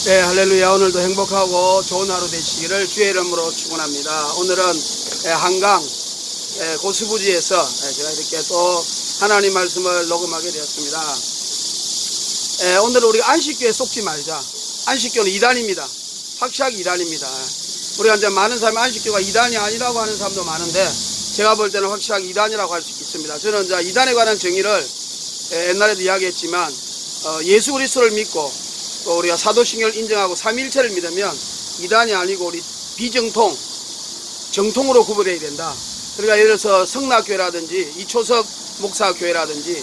네, 할렐루야. 오늘도 행복하고 좋은 하루 되시기를 주의 이름으로 축원합니다. 오늘은 한강 고수부지에서 제가 이렇게 또 하나님 말씀을 녹음하게 되었습니다. 오늘은 우리가 안식교에 속지 말자. 안식교는 이단입니다. 확실하게 이단입니다. 우리가 이제 많은 사람이 안식교가 이단이 아니라고 하는 사람도 많은데, 제가 볼 때는 확실하게 이단이라고 할 수 있습니다. 저는 이제 이단에 관한 정의를 옛날에도 이야기했지만, 예수 그리스도를 믿고 또 우리가 사도신경을 인정하고 삼위일체를 믿으면 이단이 아니고 우리 비정통, 정통으로 구별해야 된다. 그러니까 예를 들어서 성락교회라든지 이초섭 목사교회라든지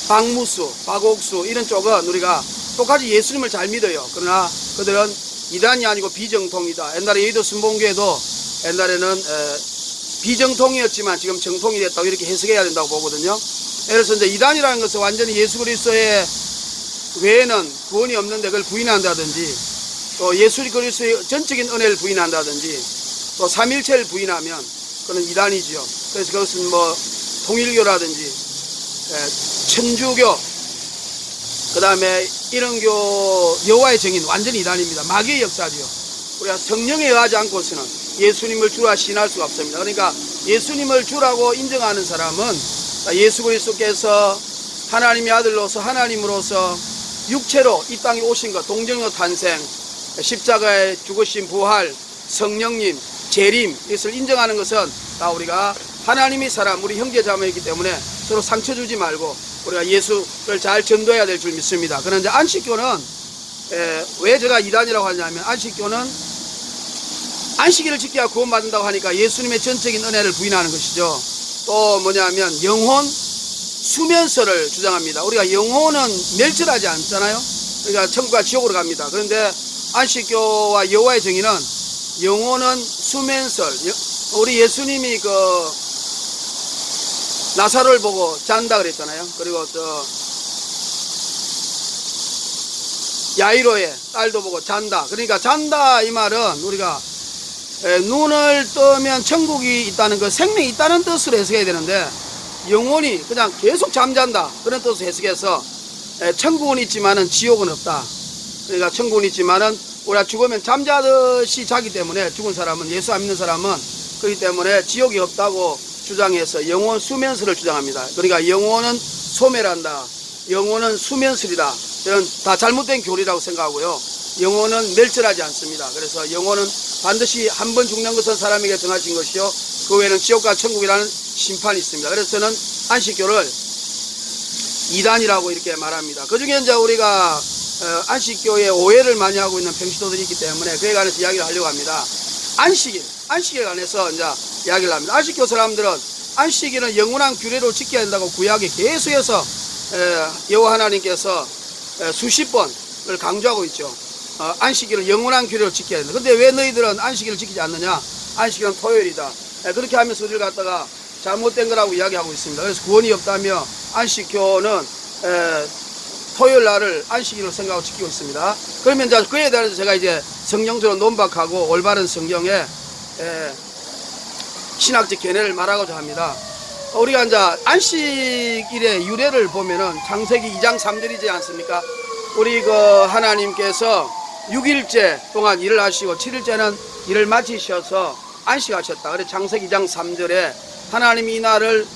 박무수, 박옥수 이런 쪽은 우리가 똑같이 예수님을 잘 믿어요. 그러나 그들은 이단이 아니고 비정통이다. 옛날에 여의도 순복음교회도 옛날에는 비정통이었지만 지금 정통이 됐다고 이렇게 해석해야 된다고 보거든요. 예를 들어서 이제 이단이라는 것은 완전히 예수 그리스도의 외에는 구원이 없는데 그걸 부인한다든지, 또 예수 그리스도의 전적인 은혜를 부인한다든지, 또 삼일체를 부인하면 그건 이단이죠. 그래서 그것은 뭐 통일교라든지 천주교, 그 다음에 이런교, 여호와의 증인 완전히 이단입니다. 마귀의 역사죠. 우리가 성령에 의하지 않고서는 예수님을 주라 신할 수가 없습니다. 그러니까 예수님을 주라고 인정하는 사람은 예수 그리스도께서 하나님의 아들로서 하나님으로서 육체로 이 땅에 오신 것, 동정녀 탄생, 십자가에 죽으신 부활, 성령님, 재림, 이것을 인정하는 것은 다 우리가 하나님의 사람, 우리 형제자매이기 때문에 서로 상처 주지 말고 우리가 예수를 잘 전도해야 될 줄 믿습니다. 그런데 안식교는 왜 제가 이단이라고 하냐면, 안식교는 안식일을 지켜야 구원받는다고 하니까 예수님의 전적인 은혜를 부인하는 것이죠. 또 뭐냐면 영혼 수면설을 주장합니다. 우리가 영혼은 멸절하지 않잖아요. 그러니까 천국과 지옥으로 갑니다. 그런데 안식교와 여호와의 정의는 영혼은 수면설. 우리 예수님이 그 나사로를 보고 잔다 그랬잖아요. 그리고 또 야이로의 딸도 보고 잔다. 그러니까 잔다 이 말은 우리가 눈을 뜨면 천국이 있다는 그 생명이 있다는 뜻으로 해석해야 되는데, 영혼이 그냥 계속 잠잔다 그런 뜻으로 해석해서 천국은 있지만은 지옥은 없다. 그러니까 천국은 있지만은 우리가 죽으면 잠자듯이 자기 때문에, 죽은 사람은, 예수 안 믿는 사람은 그렇기 때문에 지옥이 없다고 주장해서 영혼 수면설을 주장합니다. 그러니까 영혼은 소멸한다, 영혼은 수면설이다. 이런 다 잘못된 교리라고 생각하고요. 영혼은 멸절하지 않습니다. 그래서 영혼은 반드시 한 번 죽는 것은 사람에게 정하신 것이요, 그 외에는 지옥과 천국이라는 심판이 있습니다. 그래서 저는 안식교를 이단이라고 이렇게 말합니다. 그 중에 이제 우리가 안식교에 오해를 많이 하고 있는 평신도들이 있기 때문에 그에 관해서 이야기를 하려고 합니다. 안식일에 관해서 이제 이야기를 합니다. 안식교 사람들은 안식일은 영원한 규례로 지켜야 된다고 구약에 계속해서 여호와 하나님께서 수십 번을 강조하고 있죠. 안식일은 영원한 규례로 지켜야 된다. 근데 왜 너희들은 안식일을 지키지 않느냐? 안식일은 토요일이다. 그렇게 하면서 우리를 갖다가 잘못된 거라고 이야기하고 있습니다. 그래서 구원이 없다며 안식교는 토요일 날을 안식일로 생각하고 지키고 있습니다. 그러면 이제 그에 대해서 제가 이제 성경적으로 논박하고 올바른 성경의 신학적 견해를 말하고자 합니다. 우리가 이제 안식일의 유래를 보면은 창세기 2장 3절이지 않습니까? 우리 그 하나님께서 6일째 동안 일을 하시고 7일째는 일을 마치셔서 안식하셨다. 그래서 창세기 2장 3절에 하나님이 이 날을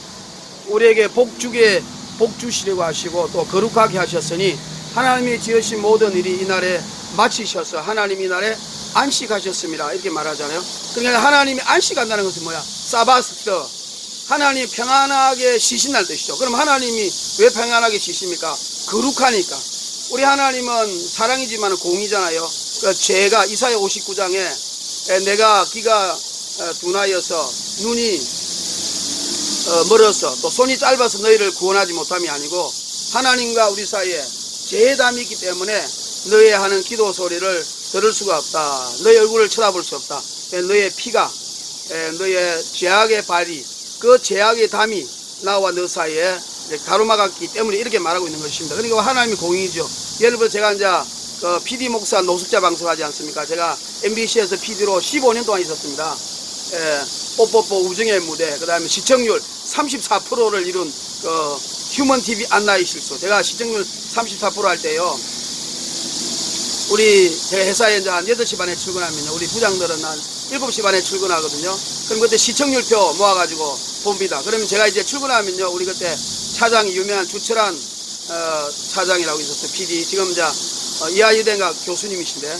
우리에게 복 주시려고 하시고 또 거룩하게 하셨으니 하나님이 지으신 모든 일이 이 날에 마치셔서 하나님이 이 날에 안식하셨습니다. 이렇게 말하잖아요. 그러니까 하나님이 안식한다는 것은 뭐야? 사바스트. 하나님이 평안하게 쉬신다는 뜻이죠. 그럼 하나님이 왜 평안하게 쉬십니까? 거룩하니까. 우리 하나님은 사랑이지만 공이잖아요. 그 죄가 이사야 59장에 내가 귀가 둔하여서 눈이 멀어서 또 손이 짧아서 너희를 구원하지 못함이 아니고, 하나님과 우리 사이에 죄담이 있기 때문에 너희 하는 기도 소리를 들을 수가 없다. 너희 얼굴을 쳐다볼 수 없다. 너희의 피가, 너희의 죄악의 발이, 그 죄악의 담이 나와 너 사이에 가로막았기 때문에 이렇게 말하고 있는 것입니다. 그러니까 하나님이 공이죠. 예를 들어 제가 이제 그 PD 목사 노숙자 방송하지 않습니까? 제가 MBC에서 PD로 15년 동안 있었습니다. 뽀뽀뽀 우정의 무대, 그 다음에 시청률 34%를 이룬 휴먼 TV 안나이 실수. 제가 시청률 34% 할 때요, 제가 회사에 이제 한 8시 반에 출근하면요. 우리 부장들은 한 7시 반에 출근하거든요. 그럼 그때 시청률표 모아가지고 봅니다. 그러면 제가 이제 출근하면요. 우리 그때 차장이 유명한 주철한, 차장이라고 있었어요. PD. 지금 이제, 이하여대인가 교수님이신데.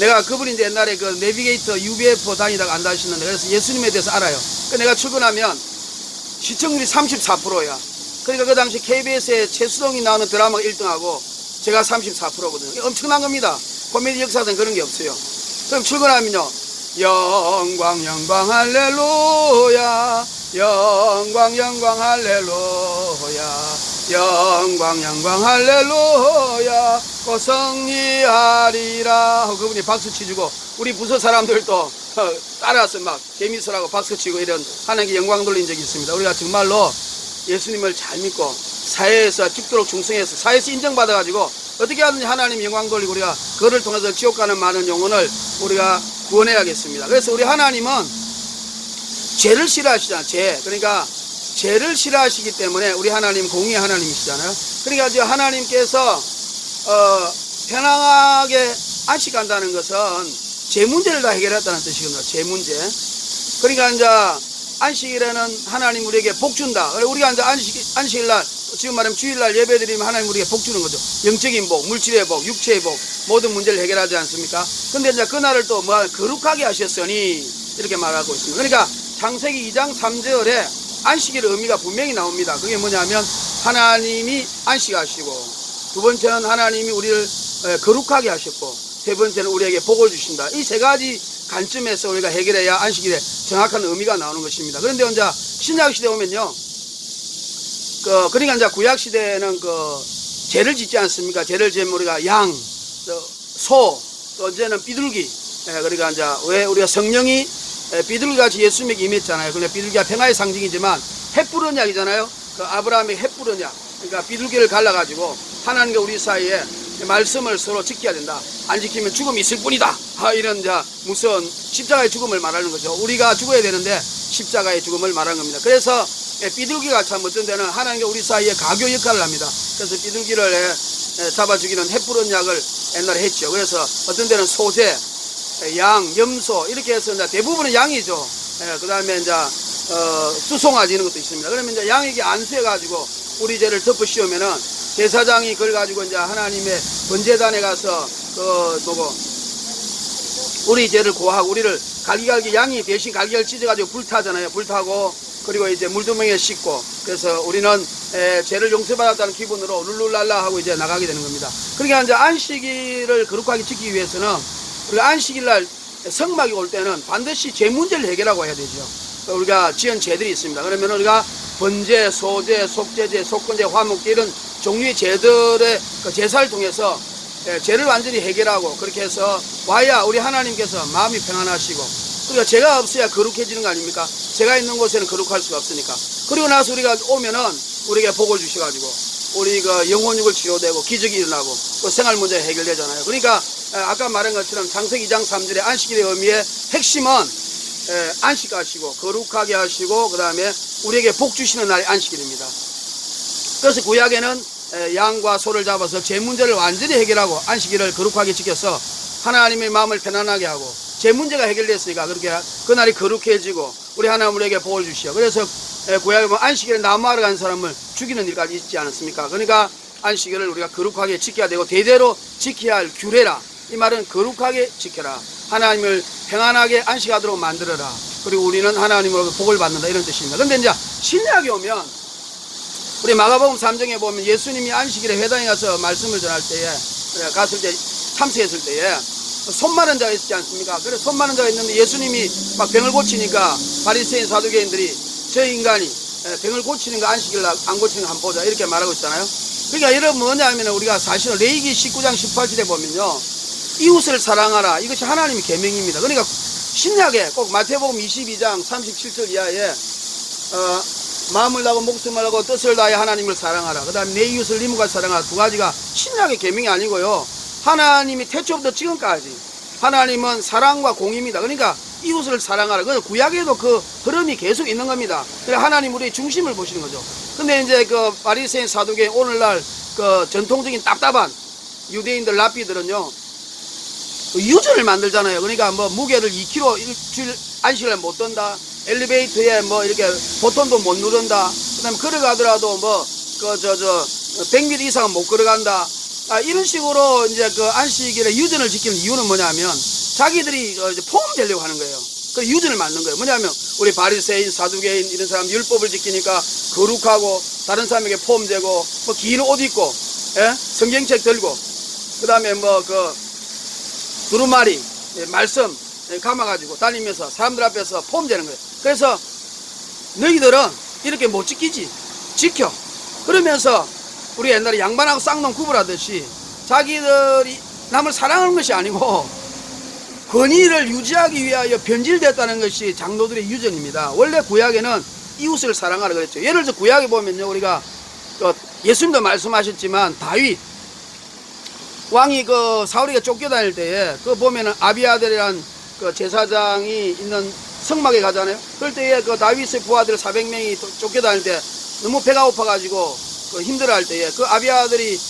내가 그분이 이제 옛날에 그 내비게이터 UBF 다니다가 안 다니셨는데 그래서 예수님에 대해서 알아요. 그 내가 출근하면 시청률이 34%야. 그러니까 그 당시 KBS에 최수동이 나오는 드라마가 1등하고 제가 34%거든요. 엄청난 겁니다. 코미디 역사상 그런 게 없어요. 그럼 출근하면요. 영광 영광 할렐루야 영광 영광 할렐루야 영광 영광 할렐루야 고성리하리라 하고 그분이 박수 치주고 우리 부서 사람들도 따라서 막 재밌으라고 박수 치고 이런 하나님께 영광 돌린 적이 있습니다. 우리가 정말로 예수님을 잘 믿고 사회에서 죽도록 충성해서 사회에서 인정받아 가지고 어떻게 하든지 하나님 영광 돌리고 우리가 그를 통해서 지옥 가는 많은 영혼을 우리가 구원해야겠습니다. 그래서 우리 하나님은 죄를 싫어하시잖아요. 그러니까 죄를 싫어하시기 때문에 우리 하나님 공의의 하나님이시잖아요. 그러니까 이제 하나님께서 편안하게 안식한다는 것은 죄 문제를 다 해결했다는 뜻이거든요. 죄 문제. 그러니까 이제 안식일에는 하나님 우리에게 복 준다. 우리가 이제 안식일날 지금 말하면 주일날 예배드리면 하나님 우리에게 복 주는 거죠. 영적인 복, 물질의 복, 육체의 복, 모든 문제를 해결하지 않습니까? 근데 이제 그날을 또 거룩하게 하셨으니 이렇게 말하고 있습니다. 그러니까 창세기 2장 3절에 안식일의 의미가 분명히 나옵니다. 그게 뭐냐면 하나님이 안식하시고 두 번째는 하나님이 우리를 거룩하게 하셨고 세 번째는 우리에게 복을 주신다. 이 세 가지 관점에서 우리가 해결해야 안식일에 정확한 의미가 나오는 것입니다. 그런데 이제 신약 시대 오면요. 그러니까 이제 구약 시대에는 죄를 짓지 않습니까? 죄를 지으면 우리가 양, 소, 또 이제는 비둘기. 그러니까 이제 왜 우리가 성령이 비둘기같이 예수님에게 임했잖아요. 그러니까 비둘기가 평화의 상징이지만 햇불 언약이잖아요. 아브라함의 햇불 언약. 그러니까 비둘기를 갈라가지고 하나님과 우리 사이에 말씀을 서로 지켜야 된다. 안 지키면 죽음이 있을 뿐이다. 이런 이제 무서운 십자가의 죽음을 말하는 거죠. 우리가 죽어야 되는데 십자가의 죽음을 말하는 겁니다. 그래서 비둘기가 참 어떤 데는 하나님과 우리 사이에 가교 역할을 합니다. 그래서 비둘기를 잡아 죽이는 햇불 언약을 옛날에 했죠. 그래서 어떤 데는 소재, 양, 염소 이렇게 해서 이제 대부분은 양이죠. 그 다음에 이제 수송아지 이런 것도 있습니다. 그러면 이제 양에게 안수해가지고 우리 죄를 덮어 씌우면은 제사장이 그걸 가지고 이제 하나님의 번제단에 가서 우리 죄를 고하고 우리를 갈기갈기 양이 대신 갈기를 찢어가지고 불타잖아요. 불타고 그리고 이제 물두멍에 씻고 그래서 우리는 죄를 용서받았다는 기분으로 룰루랄라 하고 이제 나가게 되는 겁니다. 그러니까 이제 안식일을 거룩하게 지키기 위해서는 우리가 안식일날 성막이 올 때는 반드시 죄 문제를 해결하고 해야 되죠. 우리가 지은 죄들이 있습니다. 그러면 우리가 번제, 소제, 속죄제, 속건제, 화목제 이런 종류의 죄들의 제사를 통해서 죄를 완전히 해결하고 그렇게 해서 와야 우리 하나님께서 마음이 평안하시고 그러니까 죄가 없어야 거룩해지는 거 아닙니까? 죄가 있는 곳에는 거룩할 수가 없으니까. 그리고 나서 우리가 오면은 우리에게 복을 주셔가지고 우리 영혼육을 치료되고 기적이 일어나고 또 생활 문제 해결되잖아요. 그러니까 아까 말한 것처럼 창세기 2장 3절의 안식일의 의미의 핵심은 안식하시고 거룩하게 하시고 그 다음에 우리에게 복 주시는 날이 안식일입니다. 그래서 구약에는 양과 소를 잡아서 죄 문제를 완전히 해결하고 안식일을 거룩하게 지켜서 하나님의 마음을 편안하게 하고 죄 문제가 해결됐으니까 그렇게 그날이 거룩해지고 우리 하나님 우리에게 복을 주시오. 그래서 구약에 보면 안식일에 나무하러 간 사람을 죽이는 일까지 있지 않았습니까? 그러니까 안식일을 우리가 거룩하게 지켜야 되고 대대로 지켜야 할 규례라. 이 말은 거룩하게 지켜라. 하나님을 평안하게 안식하도록 만들어라. 그리고 우리는 하나님으로부터 복을 받는다 이런 뜻입니다. 그런데 이제 신약에 오면 우리 마가복음 3장에 보면 예수님이 안식일에 회당에 가서 말씀을 전할 때에 갔을 때 참석했을 때에 손 마른 자가 있지 않습니까? 그래서 손 마른 자가 있는데 예수님이 막 병을 고치니까 바리새인 사두개인들이 저 인간이 병을 고치는 거 안식일 날 안 고치는 거 한번 보자 이렇게 말하고 있잖아요. 그러니까 이런 뭐냐면 우리가 사실은 레위기 19장 18절에 보면요 이웃을 사랑하라 이것이 하나님의 계명입니다. 그러니까 신약에 꼭 마태복음 22장 37절 이하에 마음을 다하고 목숨을 다하고 뜻을 다해 하나님을 사랑하라. 그 다음에 내 이웃을 네 몸과 사랑하라. 두 가지가 신약의 계명이 아니고요. 하나님이 태초부터 지금까지 하나님은 사랑과 공의입니다. 그러니까 이웃을 사랑하라. 그래서 구약에도 그 흐름이 계속 있는 겁니다. 그래서 하나님 우리의 중심을 보시는 거죠. 근데 이제 바리새인 사두개인 오늘날 전통적인 답답한 유대인들 랍비들은요 유전을 만들잖아요. 그러니까 뭐 무게를 2kg 일주일 안식을 못 든다. 엘리베이터에 뭐 이렇게 버튼도 못 누른다. 그다음에 걸어가더라도 뭐 그 100m 이상은 못 걸어간다. 이런 식으로 이제 그 안식일에 유전을 지키는 이유는 뭐냐면 자기들이 이제 포함되려고 하는 거예요. 그 유전을 만든 거예요. 뭐냐면 우리 바리새인, 사두개인 이런 사람 율법을 지키니까 거룩하고 다른 사람에게 포함되고 뭐 긴 옷 입고 예? 성경책 들고 그다음에 뭐 그 두루마리 말씀 감아가지고 다니면서 사람들 앞에서 포함되는 거예요. 그래서 너희들은 이렇게 못 지키지 지켜. 그러면서 우리 옛날에 양반하고 쌍놈 구분하듯이 자기들이 남을 사랑하는 것이 아니고 권위를 유지하기 위하여 변질됐다는 것이 장로들의 유전입니다. 원래 구약에는 이웃을 사랑하라 그랬죠. 예를 들어 구약에 보면요, 우리가 예수님도 말씀하셨지만 다윗 왕이 그 사울이가 쫓겨다닐 때에 그 보면은 아비아들이란 그 제사장이 있는 성막에 가잖아요. 그럴 때에 그 다윗의 부하들 400명이 쫓겨다닐 때 너무 배가 고파가지고 그 힘들어할 때에 그 아비아들이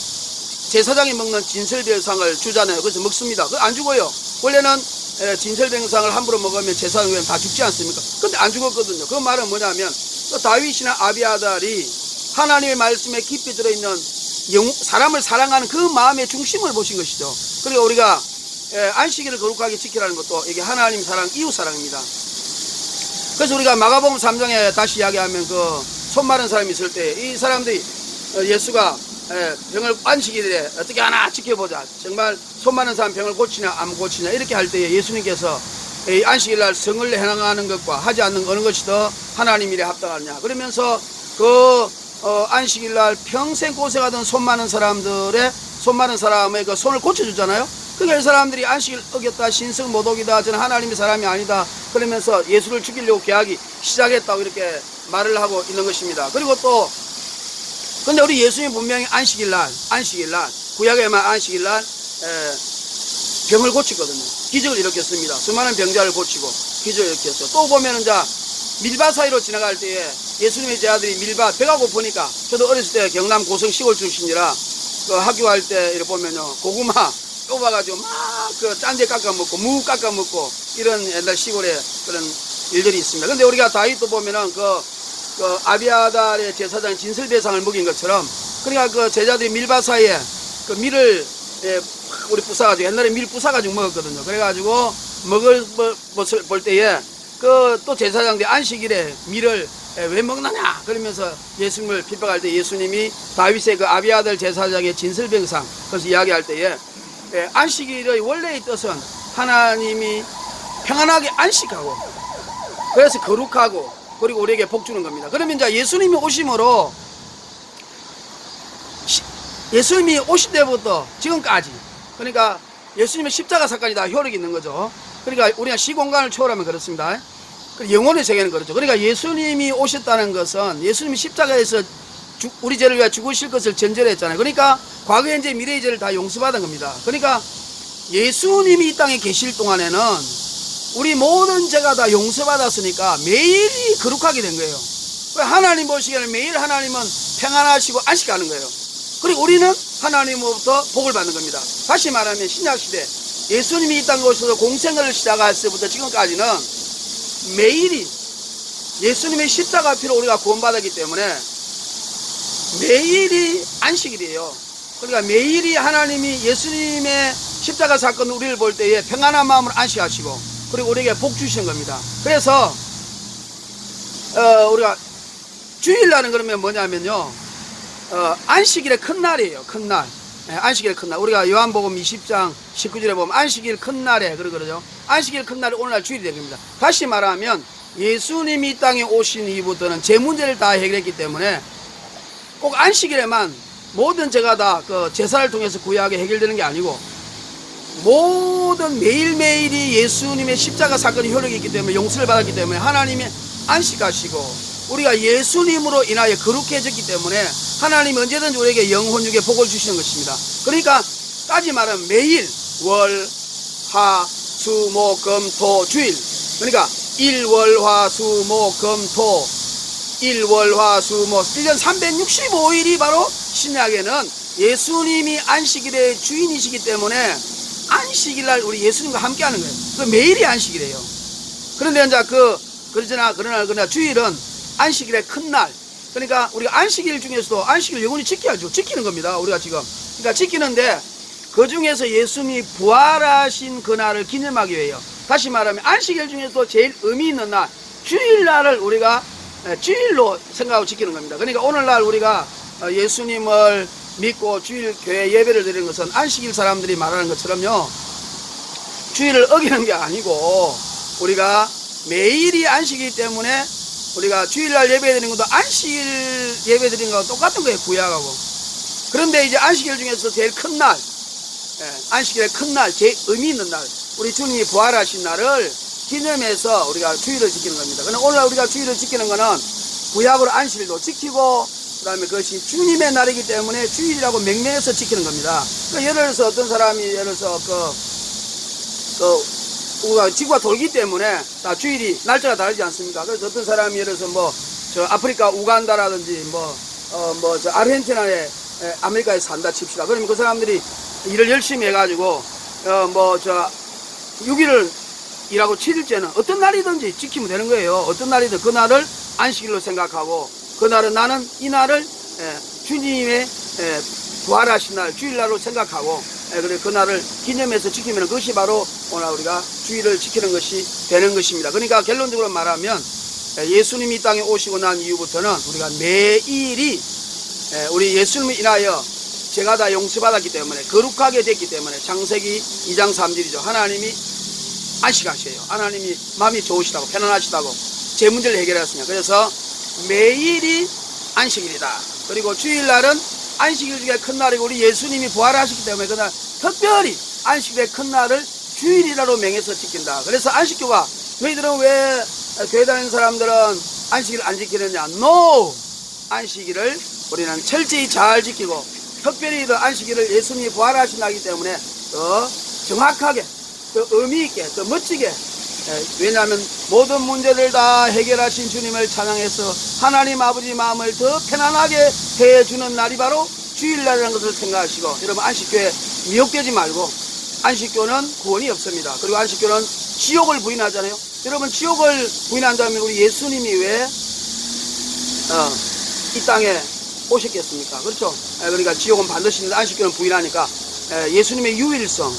제사장이 먹는 진설병상을 주잖아요. 그래서 먹습니다. 그거 안 죽어요. 원래는 진설병상을 함부로 먹으면 제사장은 다 죽지 않습니까? 근데 안 죽었거든요. 그 말은 뭐냐면 그 다윗이나 아비아달이 하나님의 말씀에 깊이 들어있는 사람을 사랑하는 그 마음의 중심을 보신 것이죠. 그러니까 우리가 안식일을 거룩하게 지키라는 것도 이게 하나님 사랑, 이웃 사랑입니다. 그래서 우리가 마가복음 3장에 다시 이야기하면 그 손 마른 사람이 있을 때 이 사람들이 예수가 병을 안식일에 어떻게 하나 지켜보자. 정말 손 마른 사람 병을 고치냐 안 고치냐 이렇게 할 때에 예수님께서 이 안식일날 성을 행하는 것과 하지 않는 어느 것이 더 하나님 일에 합당하느냐. 그러면서 그 안식일날 평생 고생하던 손 마른 사람들의 손 마른 사람의 그 손을 고쳐주잖아요. 그러니까 이 사람들이 안식일 어겼다, 신성 모독이다, 저는 하나님의 사람이 아니다, 그러면서 예수를 죽이려고 계약이 시작했다고 이렇게 말을 하고 있는 것입니다. 그리고 또 근데 우리 예수님 분명히 안식일날 구약에만 안식일날 병을 고치거든요. 기적을 일으켰습니다. 수많은 병자를 고치고 기적을 일으켰어요. 또 보면은 밀밭 사이로 지나갈 때에 예수님의 제자들이 배가 고프니까, 저도 어렸을 때 경남 고성 시골 출신이라 그 학교할 때 이렇게 보면요, 고구마 뽑아가지고 막 그 짠제 깎아 먹고 무 깎아 먹고 이런 옛날 시골에 그런 일들이 있습니다. 근데 우리가 다윗도 보면은 그 아비아달의 제사장 진설배상을 먹인 것처럼, 그러니까 그 제자들이 밀밭 사이에 그 밀을 우리 부숴가지고 옛날에 밀 부숴가지고 먹었거든요. 그래가지고 먹을 것을 볼 때에 그 또 제사장들이 안식일에 밀을 왜 먹느냐 그러면서 예수님을 핍박할 때 예수님이 다윗의 그 아비아달 제사장의 진설병상 그래서 이야기할 때에 안식일의 원래의 뜻은 하나님이 평안하게 안식하고 그래서 거룩하고 그리고 우리에게 복 주는 겁니다. 그러면 이제 예수님이 오심으로 예수님이 오실 때부터 지금까지, 그러니까 예수님의 십자가 사건이 다 효력이 있는 거죠. 그러니까 우리가 시공간을 초월하면 그렇습니다. 영혼의 세계는 그렇죠. 그러니까 예수님이 오셨다는 것은 예수님이 십자가에서 우리 죄를 위해 죽으실 것을 전제했잖아요. 그러니까 과거, 현재, 미래의 죄를 다 용서받은 겁니다. 그러니까 예수님이 이 땅에 계실 동안에는 우리 모든 죄가 다 용서받았으니까 매일이 거룩하게 된 거예요. 하나님 보시기에는 매일 하나님은 평안하시고 안식하는 거예요. 그리고 우리는 하나님으로부터 복을 받는 겁니다. 다시 말하면 신약시대 예수님이 이 땅에 오셔서 공생을 시작했을 때부터 지금까지는 매일이 예수님의 십자가 피로 우리가 구원받았기 때문에 매일이 안식일이에요. 그러니까 매일이 하나님이 예수님의 십자가 사건 우리를 볼 때에 평안한 마음을 안식하시고 그리고 우리에게 복 주시는 겁니다. 그래서 우리가 주일날은 그러면 뭐냐면요, 안식일의 큰 날이에요. 큰 날. 안식일 큰 날. 우리가 요한복음 20장 19절에 보면 안식일 큰 날에 그러죠. 안식일 큰 날이 오늘날 주일이 된 겁니다. 다시 말하면 예수님이 이 땅에 오신 이후부터는 제 문제를 다 해결했기 때문에 꼭 안식일에만 모든 죄가 다 그 제사를 통해서 구약에 해결되는 게 아니고 모든 매일매일이 예수님의 십자가 사건이 효력이 있기 때문에 용서를 받았기 때문에 하나님이 안식하시고 우리가 예수님으로 인하여 거룩해졌기 때문에 하나님이 언제든지 우리에게 영혼육의 복을 주시는 것입니다. 그러니까 따지 말하면 매일 월, 하, 수, 목, 금, 토, 주일, 그러니까 일, 월, 화, 수, 목, 금, 토, 일, 월, 화, 수, 목 1년 365일이 바로 신약에는 예수님이 안식일의 주인이시기 때문에 안식일 날 우리 예수님과 함께 하는 거예요. 그 매일이 안식이래요. 그런데 이제 그러나 주일은 안식일의 큰 날. 그러니까 우리가 안식일 중에서도 안식일 영원히 지켜야죠. 지키는 겁니다. 우리가 지금. 그러니까 지키는데 그 중에서 예수님이 부활하신 그 날을 기념하기 위해요. 다시 말하면 안식일 중에서도 제일 의미 있는 날, 주일날을 우리가 주일로 생각하고 지키는 겁니다. 그러니까 오늘날 우리가 예수님을 믿고 주일 교회 예배를 드리는 것은 안식일 사람들이 말하는 것처럼요, 주일을 어기는 게 아니고 우리가 매일이 안식이기 때문에 우리가 주일날 예배 드리는 것도 안식일 예배 드리는 거하고 똑같은 거예요, 구약하고. 그런데 이제 안식일 중에서 제일 큰 날, 안식일의 큰 날, 제일 의미 있는 날, 우리 주님이 부활하신 날을 기념해서 우리가 주일을 지키는 겁니다. 그러나 오늘 우리가 주일을 지키는 거는 구약으로 안식일도 지키고, 그 다음에 그것이 주님의 날이기 때문에 주일이라고 명명해서 지키는 겁니다. 예를 들어서 어떤 사람이, 예를 들어서 지구가 돌기 때문에 다 주일이 날짜가 다르지 않습니까? 그래서 어떤 사람이 예를 들어서 저 아프리카 우간다라든지 저 아르헨티나에 아메리카에 산다 칩시다. 그러면 그 사람들이 일을 열심히 해가지고 저 6일을 일하고 7일째는 어떤 날이든지 지키면 되는 거예요. 어떤 날이든 그 날을 안식일로 생각하고, 그 날은 나는 이 날을 주님의 부활하신 날 주일날로 생각하고, 그래 그 날을 기념해서 지키면 그것이 바로 오늘 우리가 주일을 지키는 것이 되는 것입니다. 그러니까 결론적으로 말하면 예수님이 이 땅에 오시고 난 이후부터는 우리가 매일이 우리 예수님을 인하여 죄가 다 용서받았기 때문에, 거룩하게 됐기 때문에, 창세기 2장 3절이죠. 하나님이 안식하셔요. 하나님이 마음이 좋으시다고, 편안하시다고 제 문제를 해결했습니다. 그래서 매일이 안식일이다. 그리고 주일날은 안식일 중에 큰 날이고 우리 예수님이 부활하셨기 때문에 그날 특별히 안식일의 큰 날을 주일이라고 명해서 지킨다. 그래서 안식교가, 너희들은 왜 교회 다니는 사람들은 안식일 안 지키느냐? NO! 안식일을 우리는 철저히 잘 지키고, 특별히 그 안식일을 예수님이 부활하신 날이기 때문에 더 정확하게, 더 의미있게, 더 멋지게, 왜냐하면 모든 문제를 다 해결하신 주님을 찬양해서 하나님 아버지 마음을 더 편안하게 해주는 날이 바로 주일날이라는 것을 생각하시고, 여러분 안식교에 미혹되지 말고, 안식교는 구원이 없습니다. 그리고 안식교는 지옥을 부인하잖아요. 여러분 지옥을 부인한다면 우리 예수님이 왜 이 땅에 오셨겠습니까? 그렇죠? 그러니까 지옥은 반드시 있는데 안식교는 부인하니까 예수님의 유일성,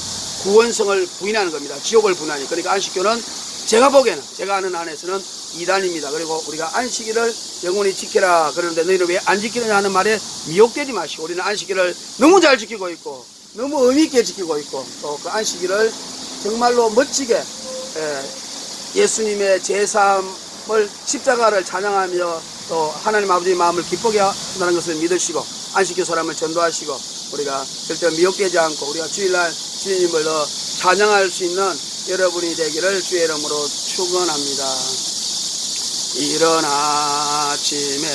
구원성을 부인하는 겁니다. 지옥을 부인하니까. 그러니까 안식교는 제가 보기에는, 제가 아는 안에서는 이단입니다. 그리고 우리가 안식일을 영원히 지키라 그러는데 너희는 왜 안 지키느냐 하는 말에 미혹되지 마시고, 우리는 안식일을 너무 잘 지키고 있고 너무 의미있게 지키고 있고, 또 그 안식일을 정말로 멋지게 예수님의 제3을 십자가를 찬양하며 또 하나님 아버지의 마음을 기쁘게 한다는 것을 믿으시고 안식교 사람을 전도하시고, 우리가 절대 미혹되지 않고 우리가 주일날 주님을 더 찬양할 수 있는 여러분이 되기를 주의 이름으로 축원합니다. 이른 아침에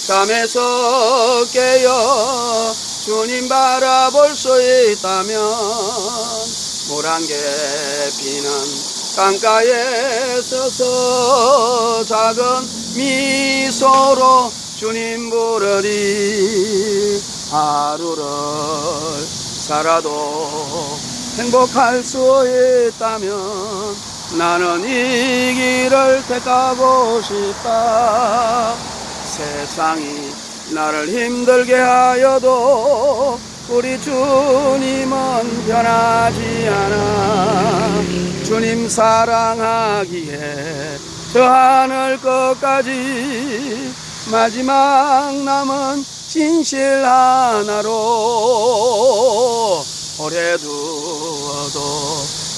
잠에서 깨어 주님 바라볼 수 있다면, 물 한 개 피는 강가에 서서 작은 미소로 주님 부르리. 하루를 살아도 행복할 수 있다면 나는 이 길을 택하고 싶다. 세상이 나를 힘들게 하여도 우리 주님은 변하지 않아. 주님 사랑하기에 저 하늘 끝까지 마지막 남은 진실 하나로 오래 두어도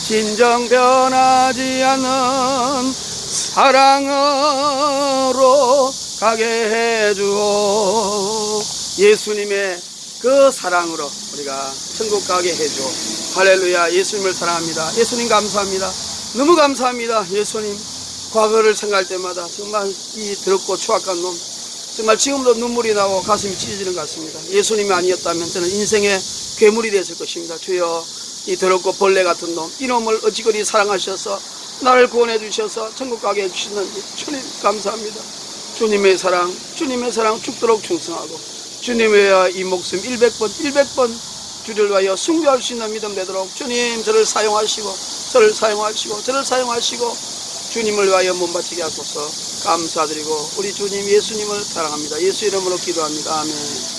진정 변하지 않는 사랑으로 가게 해주오. 예수님의 그 사랑으로 우리가 천국 가게 해주오. 할렐루야. 예수님을 사랑합니다. 예수님 감사합니다. 너무 감사합니다. 예수님, 과거를 생각할 때마다 정말 이 더럽고 추악한 놈, 정말 지금도 눈물이 나고 가슴이 찢어지는 것 같습니다. 예수님이 아니었다면 저는 인생의 괴물이 됐을 것입니다. 주여, 이 더럽고 벌레 같은 놈, 이놈을 어찌 그리 사랑하셔서 나를 구원해 주셔서 천국 가게 해주시는지 주님 감사합니다. 주님의 사랑 죽도록 충성하고 주님 외야 이 목숨 100번 주를 위하여 순교할 수 있는 믿음 되도록 주님 저를 사용하시고 저를 사용하시고 저를 사용하시고 주님을 위하여 몸바치게 하소서. 감사드리고 우리 주님 예수님을 사랑합니다. 예수 이름으로 기도합니다. 아멘.